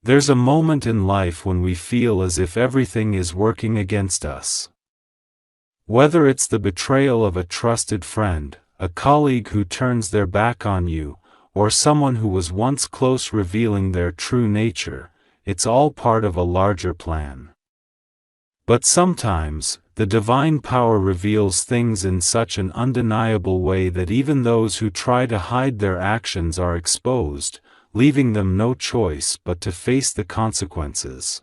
There's a moment in life when we feel as if everything is working against us. Whether it's the betrayal of a trusted friend, a colleague who turns their back on you, or someone who was once close revealing their true nature, it's all part of a larger plan. But sometimes, the divine power reveals things in such an undeniable way that even those who try to hide their actions are exposed, leaving them no choice but to face the consequences.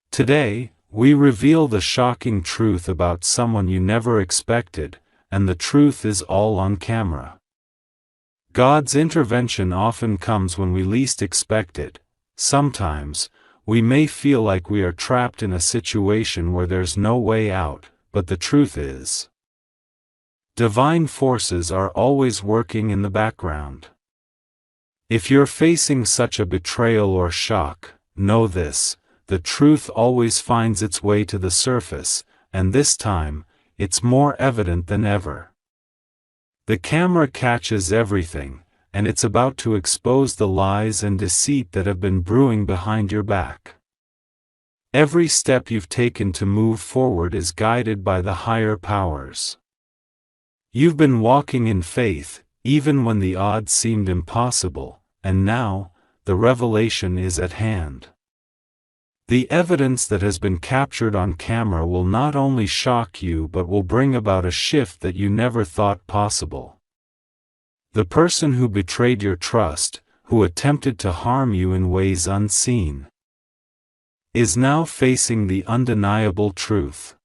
Today, we reveal the shocking truth about someone you never expected, and the truth is all on camera. God's intervention often comes when we least expect it. Sometimes, we may feel like we are trapped in a situation where there's no way out, but the truth is, divine forces are always working in the background. If you're facing such a betrayal or shock, know this: the truth always finds its way to the surface, and this time, it's more evident than ever. The camera catches everything, and it's about to expose the lies and deceit that have been brewing behind your back. Every step you've taken to move forward is guided by the higher powers. You've been walking in faith, even when the odds seemed impossible, and now, the revelation is at hand. The evidence that has been captured on camera will not only shock you but will bring about a shift that you never thought possible. The person who betrayed your trust, who attempted to harm you in ways unseen, is now facing the undeniable truth.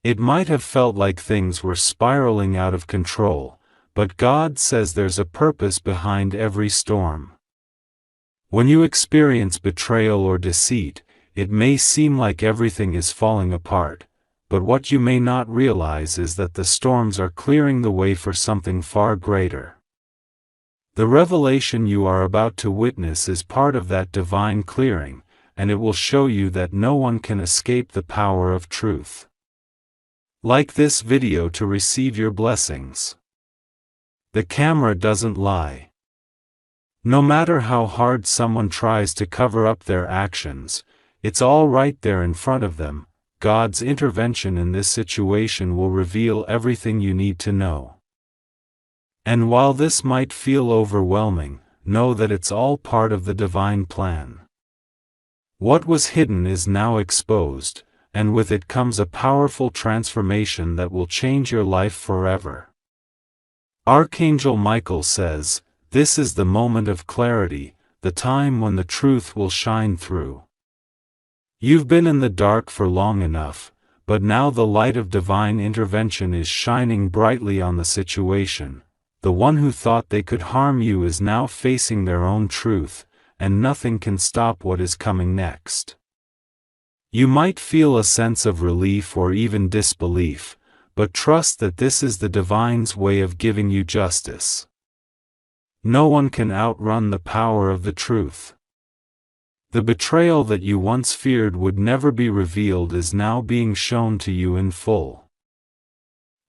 It might have felt like things were spiraling out of control, but God says there's a purpose behind every storm. When you experience betrayal or deceit, it may seem like everything is falling apart, but what you may not realize is that the storms are clearing the way for something far greater. The revelation you are about to witness is part of that divine clearing, and it will show you that no one can escape the power of truth. Like this video to receive your blessings. The camera doesn't lie. No matter how hard someone tries to cover up their actions, it's all right there in front of them. God's intervention in this situation will reveal everything you need to know. And while this might feel overwhelming, know that it's all part of the divine plan. What was hidden is now exposed, and with it comes a powerful transformation that will change your life forever. Archangel Michael says, "This is the moment of clarity, the time when the truth will shine through." You've been in the dark for long enough, but now the light of divine intervention is shining brightly on the situation. The one who thought they could harm you is now facing their own truth, and nothing can stop what is coming next. You might feel a sense of relief or even disbelief, but trust that this is the divine's way of giving you justice. No one can outrun the power of the truth. The betrayal that you once feared would never be revealed is now being shown to you in full.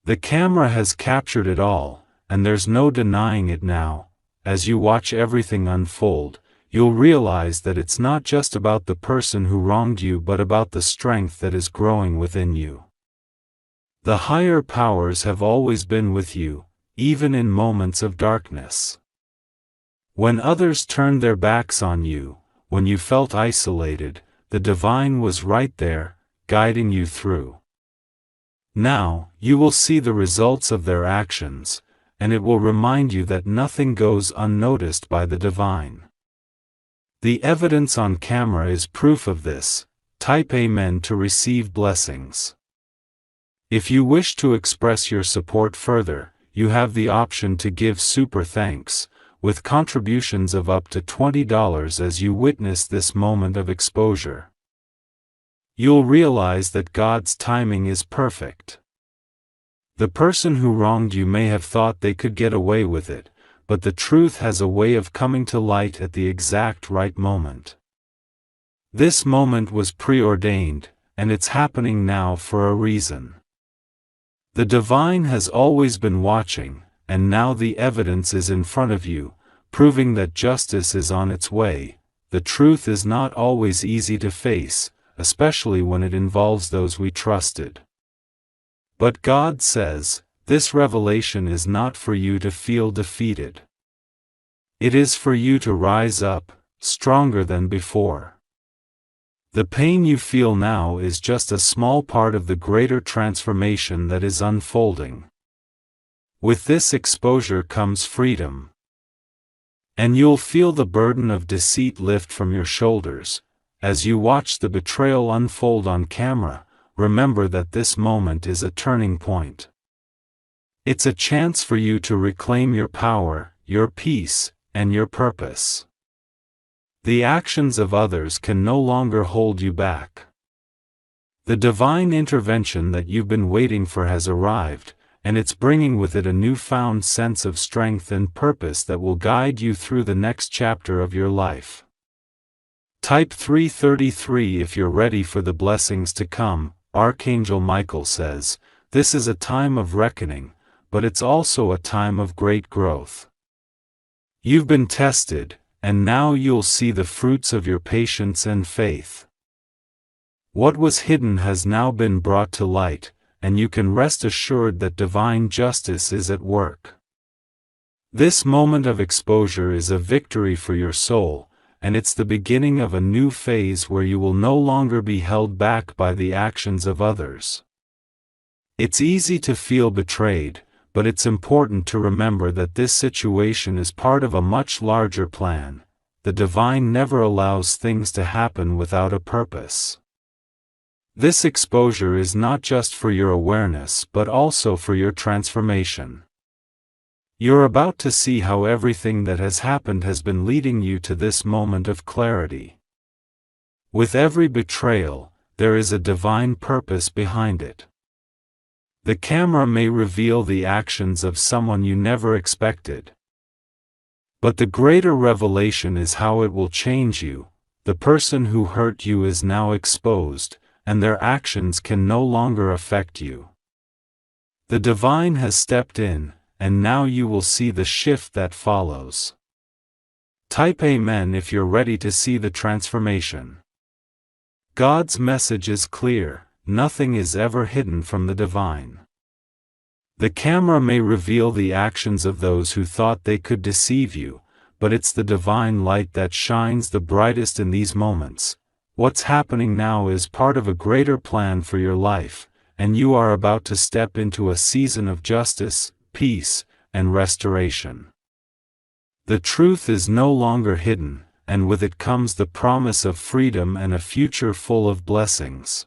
The camera has captured it all, and there's no denying it now. As you watch everything unfold, you'll realize that it's not just about the person who wronged you but about the strength that is growing within you. The higher powers have always been with you, even in moments of darkness. When others turned their backs on you, when you felt isolated, the divine was right there, guiding you through. Now, you will see the results of their actions, and it will remind you that nothing goes unnoticed by the divine. The evidence on camera is proof of this. Type Amen to receive blessings. If you wish to express your support further, you have the option to give super thanks, with contributions of up to $20 as you witness this moment of exposure. You'll realize that God's timing is perfect. The person who wronged you may have thought they could get away with it, but the truth has a way of coming to light at the exact right moment. This moment was preordained, and it's happening now for a reason. The divine has always been watching, and now the evidence is in front of you, proving that justice is on its way. the truth is not always easy to face, especially when it involves those we trusted. But God says, this revelation is not for you to feel defeated. It is for you to rise up, stronger than before. The pain you feel now is just a small part of the greater transformation that is unfolding. With this exposure comes freedom. And you'll feel the burden of deceit lift from your shoulders. As you watch the betrayal unfold on camera, remember that this moment is a turning point. It's a chance for you to reclaim your power, your peace, and your purpose. The actions of others can no longer hold you back. The divine intervention that you've been waiting for has arrived, and it's bringing with it a newfound sense of strength and purpose that will guide you through the next chapter of your life. Type 333 if you're ready for the blessings to come. Archangel Michael says, this is a time of reckoning, but it's also a time of great growth. You've been tested, and now you'll see the fruits of your patience and faith. What was hidden has now been brought to light, and you can rest assured that divine justice is at work. This moment of exposure is a victory for your soul, and it's the beginning of a new phase where you will no longer be held back by the actions of others. It's easy to feel betrayed, but it's important to remember that this situation is part of a much larger plan. The divine never allows things to happen without a purpose. This exposure is not just for your awareness but also for your transformation. You're about to see how everything that has happened has been leading you to this moment of clarity. With every betrayal, there is a divine purpose behind it. The camera may reveal the actions of someone you never expected. But the greater revelation is how it will change you. The person who hurt you is now exposed, and their actions can no longer affect you. The divine has stepped in, and now you will see the shift that follows. Type Amen if you're ready to see the transformation. God's message is clear. Nothing is ever hidden from the divine. The camera may reveal the actions of those who thought they could deceive you, but it's the divine light that shines the brightest in these moments. What's happening now is part of a greater plan for your life, and you are about to step into a season of justice, peace, and restoration. The truth is no longer hidden, and with it comes the promise of freedom and a future full of blessings.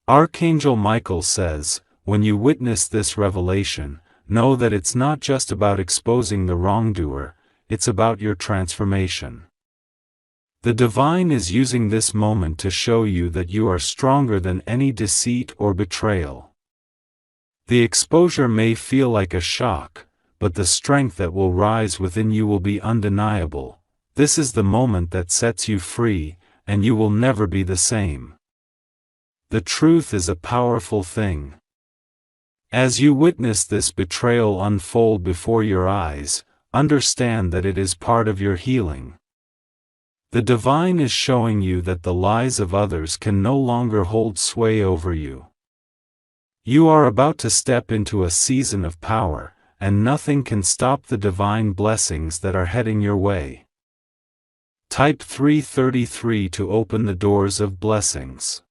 Archangel Michael says, when you witness this revelation, know that it's not just about exposing the wrongdoer, it's about your transformation. The divine is using this moment to show you that you are stronger than any deceit or betrayal. The exposure may feel like a shock, but the strength that will rise within you will be undeniable. This is the moment that sets you free, and you will never be the same. The truth is a powerful thing. As you witness this betrayal unfold before your eyes, understand that it is part of your healing. The divine is showing you that the lies of others can no longer hold sway over you. You are about to step into a season of power, and nothing can stop the divine blessings that are heading your way. Type 333 to open the doors of blessings.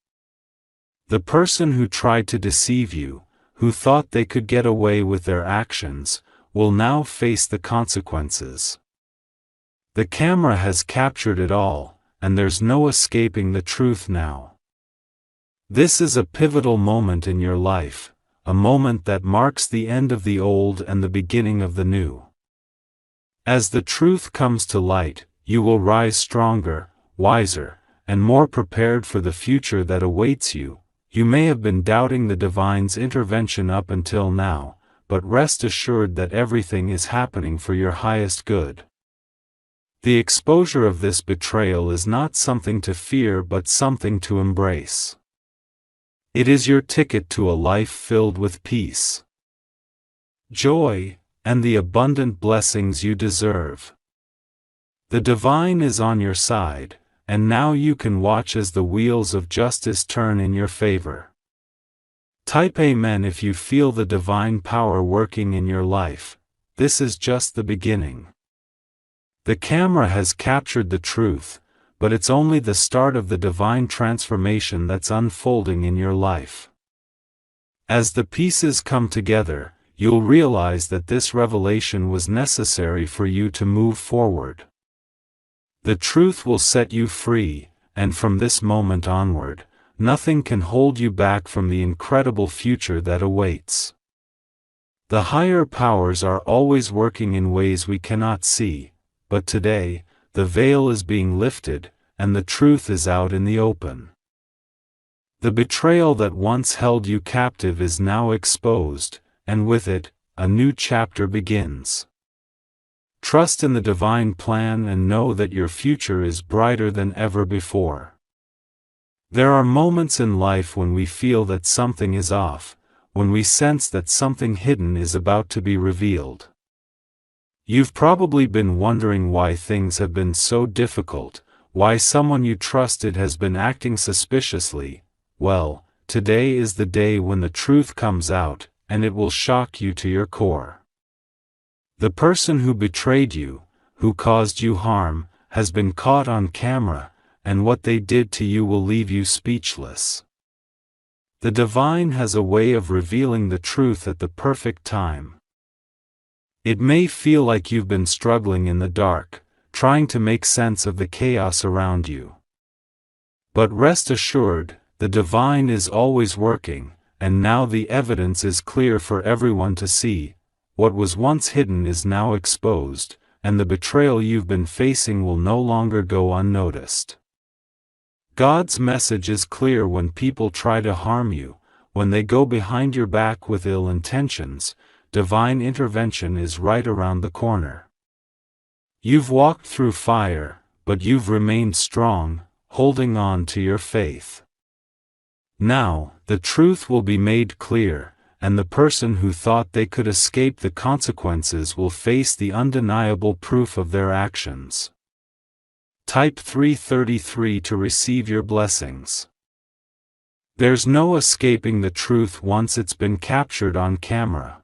The person who tried to deceive you, who thought they could get away with their actions, will now face the consequences. The camera has captured it all, and there's no escaping the truth now. This is a pivotal moment in your life, a moment that marks the end of the old and the beginning of the new. As the truth comes to light, you will rise stronger, wiser, and more prepared for the future that awaits you. You may have been doubting the divine's intervention up until now, but rest assured that everything is happening for your highest good. The exposure of this betrayal is not something to fear but something to embrace. It is your ticket to a life filled with peace, joy, and the abundant blessings you deserve. The divine is on your side, and now you can watch as the wheels of justice turn in your favor. Type Amen if you feel the divine power working in your life. This is just the beginning. The camera has captured the truth, but it's only the start of the divine transformation that's unfolding in your life. As the pieces come together, you'll realize that this revelation was necessary for you to move forward. The truth will set you free, and from this moment onward, nothing can hold you back from the incredible future that awaits. The higher powers are always working in ways we cannot see, but today, the veil is being lifted, and the truth is out in the open. The betrayal that once held you captive is now exposed, and with it, a new chapter begins. Trust in the divine plan and know that your future is brighter than ever before. There are moments in life when we feel that something is off, when we sense that something hidden is about to be revealed. You've probably been wondering why things have been so difficult, why someone you trusted has been acting suspiciously. Well, today is the day when the truth comes out, and it will shock you to your core. The person who betrayed you, who caused you harm, has been caught on camera, and what they did to you will leave you speechless. The divine has a way of revealing the truth at the perfect time. It may feel like you've been struggling in the dark, trying to make sense of the chaos around you. But rest assured, the divine is always working, and now the evidence is clear for everyone to see. What was once hidden is now exposed, and the betrayal you've been facing will no longer go unnoticed. God's message is clear: when people try to harm you, when they go behind your back with ill intentions, divine intervention is right around the corner. You've walked through fire, but you've remained strong, holding on to your faith. Now, the truth will be made clear, and the person who thought they could escape the consequences will face the undeniable proof of their actions. Type 333 to receive your blessings. There's no escaping the truth once it's been captured on camera.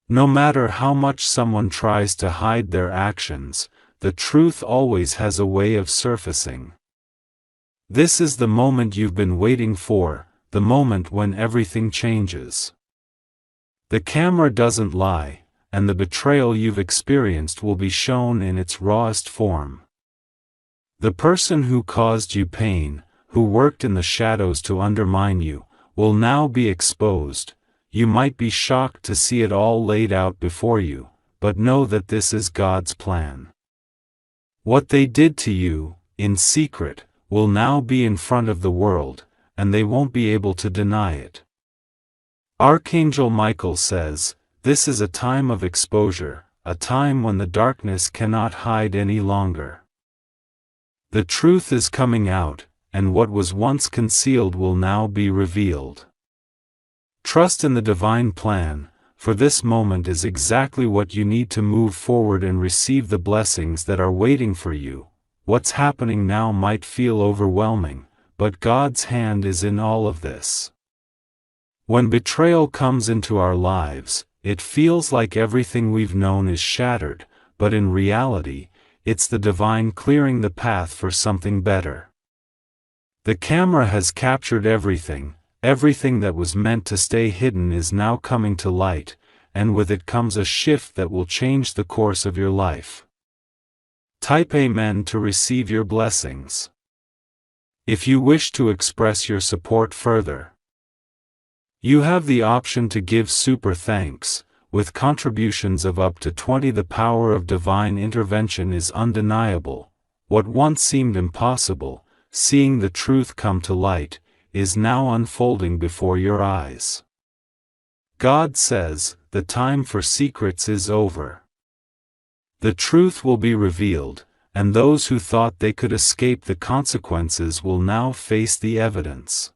No matter how much someone tries to hide their actions, the truth always has a way of surfacing. This is the moment you've been waiting for, the moment when everything changes. The camera doesn't lie, and the betrayal you've experienced will be shown in its rawest form. The person who caused you pain, who worked in the shadows to undermine you, will now be exposed. You might be shocked to see it all laid out before you, but know that this is God's plan. What they did to you, in secret, will now be in front of the world, and they won't be able to deny it. Archangel Michael says, "This is a time of exposure, a time when the darkness cannot hide any longer. The truth is coming out, and what was once concealed will now be revealed." Trust in the divine plan, for this moment is exactly what you need to move forward and receive the blessings that are waiting for you. What's happening now might feel overwhelming, but God's hand is in all of this. When betrayal comes into our lives, it feels like everything we've known is shattered, but in reality, it's the divine clearing the path for something better. The camera has captured everything. Everything that was meant to stay hidden is now coming to light, and with it comes a shift that will change the course of your life. Type Amen to receive your blessings. If you wish to express your support further, you have the option to give super thanks. With contributions of up to 20, the power of divine intervention is undeniable. What once seemed impossible, seeing the truth come to light, is now unfolding before your eyes. God says, the time for secrets is over. The truth will be revealed, and those who thought they could escape the consequences will now face the evidence.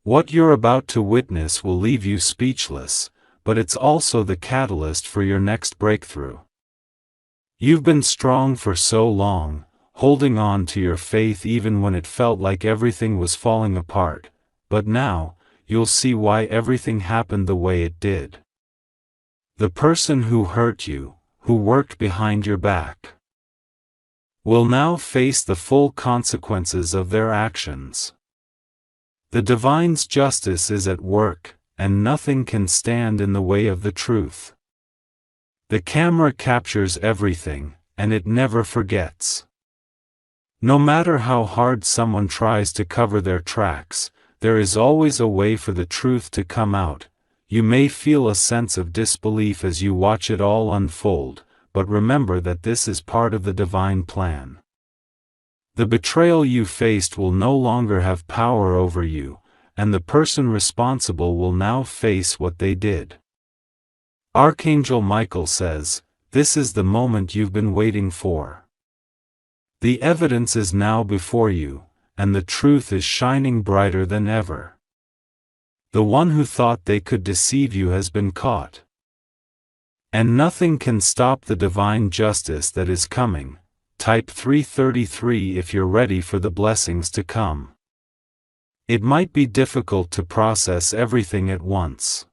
What you're about to witness will leave you speechless, but it's also the catalyst for your next breakthrough. You've been strong for so long, holding on to your faith even when it felt like everything was falling apart, but now, you'll see why everything happened the way it did. The person who hurt you, who worked behind your back, will now face the full consequences of their actions. The divine's justice is at work, and nothing can stand in the way of the truth. The camera captures everything, and it never forgets. No matter how hard someone tries to cover their tracks, there is always a way for the truth to come out. You may feel a sense of disbelief as you watch it all unfold, but remember that this is part of the divine plan. The betrayal you faced will no longer have power over you, and the person responsible will now face what they did. Archangel Michael says, "This is the moment you've been waiting for. The evidence is now before you, and the truth is shining brighter than ever. The one who thought they could deceive you has been caught. And nothing can stop the divine justice that is coming." Type 333 if you're ready for the blessings to come. It might be difficult to process everything at once.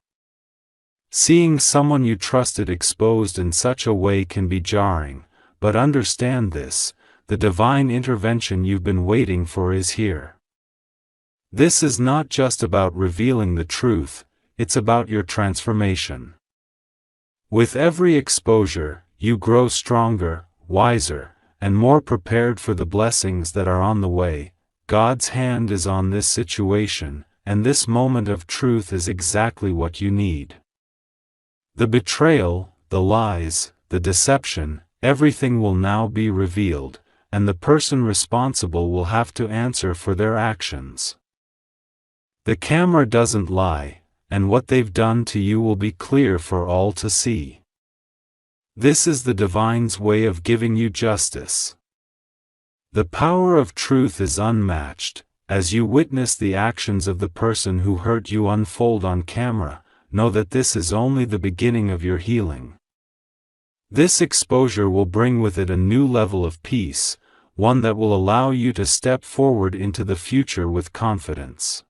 Seeing someone you trusted exposed in such a way can be jarring, but understand this: the divine intervention you've been waiting for is here. This is not just about revealing the truth, it's about your transformation. With every exposure, you grow stronger, wiser, and more prepared for the blessings that are on the way. God's hand is on this situation, and this moment of truth is exactly what you need. The betrayal, the lies, the deception, everything will now be revealed, and the person responsible will have to answer for their actions. The camera doesn't lie, and what they've done to you will be clear for all to see. This is the divine's way of giving you justice. The power of truth is unmatched. As you witness the actions of the person who hurt you unfold on camera, know that this is only the beginning of your healing. This exposure will bring with it a new level of peace, one that will allow you to step forward into the future with confidence.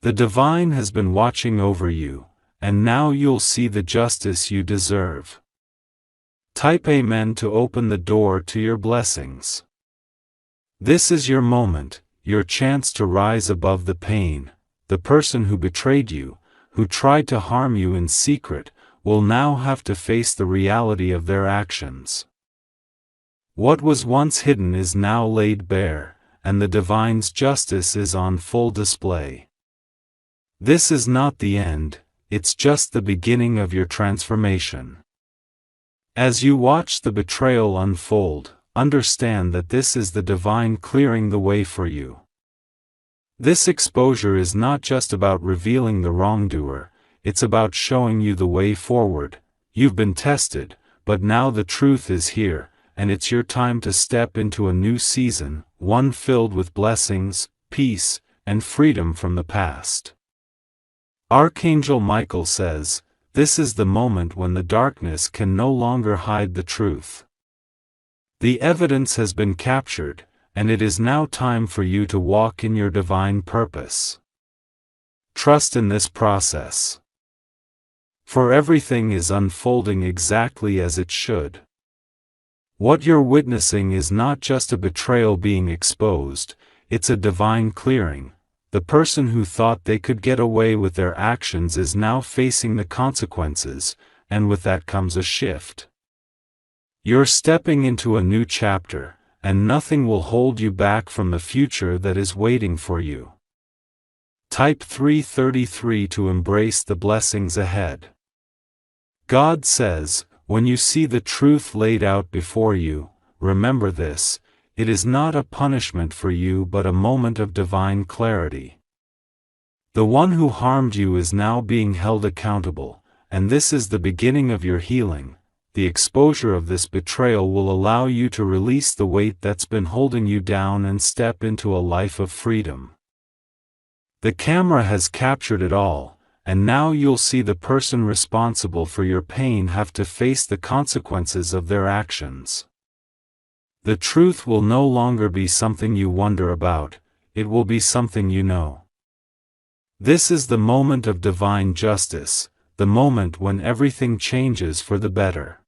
The divine has been watching over you, and now you'll see the justice you deserve. Type Amen to open the door to your blessings. This is your moment, your chance to rise above the pain. The person who betrayed you, who tried to harm you in secret, will now have to face the reality of their actions. What was once hidden is now laid bare, and the divine's justice is on full display. This is not the end, it's just the beginning of your transformation. As you watch the betrayal unfold, understand that this is the divine clearing the way for you. This exposure is not just about revealing the wrongdoer, it's about showing you the way forward. You've been tested, but now the truth is here, and it's your time to step into a new season, one filled with blessings, peace, and freedom from the past. Archangel Michael says, "This is the moment when the darkness can no longer hide the truth. The evidence has been captured, and it is now time for you to walk in your divine purpose. Trust in this process. For everything is unfolding exactly as it should. What you're witnessing is not just a betrayal being exposed, it's a divine clearing. The person who thought they could get away with their actions is now facing the consequences, and with that comes a shift. You're stepping into a new chapter, and nothing will hold you back from the future that is waiting for you." Type 333 to embrace the blessings ahead. God says, when you see the truth laid out before you, remember this: it is not a punishment for you but a moment of divine clarity. The one who harmed you is now being held accountable, and this is the beginning of your healing. The exposure of this betrayal will allow you to release the weight that's been holding you down and step into a life of freedom. The camera has captured it all, and now you'll see the person responsible for your pain have to face the consequences of their actions. The truth will no longer be something you wonder about, it will be something you know. This is the moment of divine justice, the moment when everything changes for the better.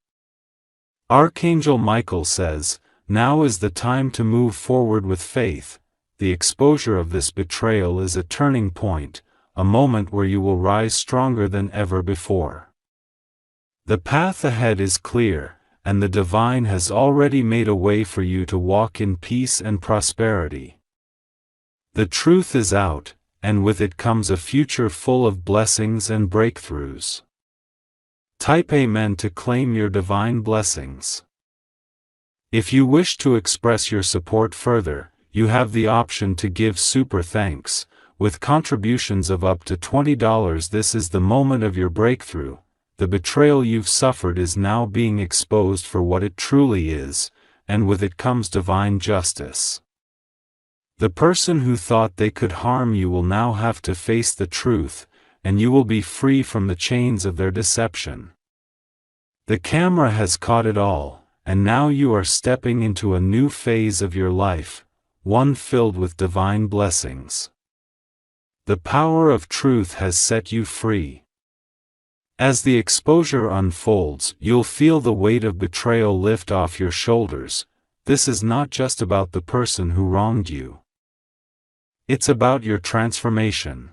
Archangel Michael says, "Now is the time to move forward with faith. The exposure of this betrayal is a turning point, a moment where you will rise stronger than ever before. The path ahead is clear, and the divine has already made a way for you to walk in peace and prosperity. The truth is out, and with it comes a future full of blessings and breakthroughs." Type Amen to claim your divine blessings. If you wish to express your support further, you have the option to give super thanks, with contributions of up to $20. This is the moment of your breakthrough. The betrayal you've suffered is now being exposed for what it truly is, and with it comes divine justice. The person who thought they could harm you will now have to face the truth, and you will be free from the chains of their deception. The camera has caught it all, and now you are stepping into a new phase of your life, one filled with divine blessings. The power of truth has set you free. As the exposure unfolds, you'll feel the weight of betrayal lift off your shoulders. This is not just about the person who wronged you. It's about your transformation.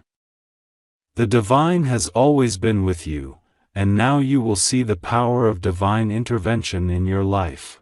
The divine has always been with you, and now you will see the power of divine intervention in your life.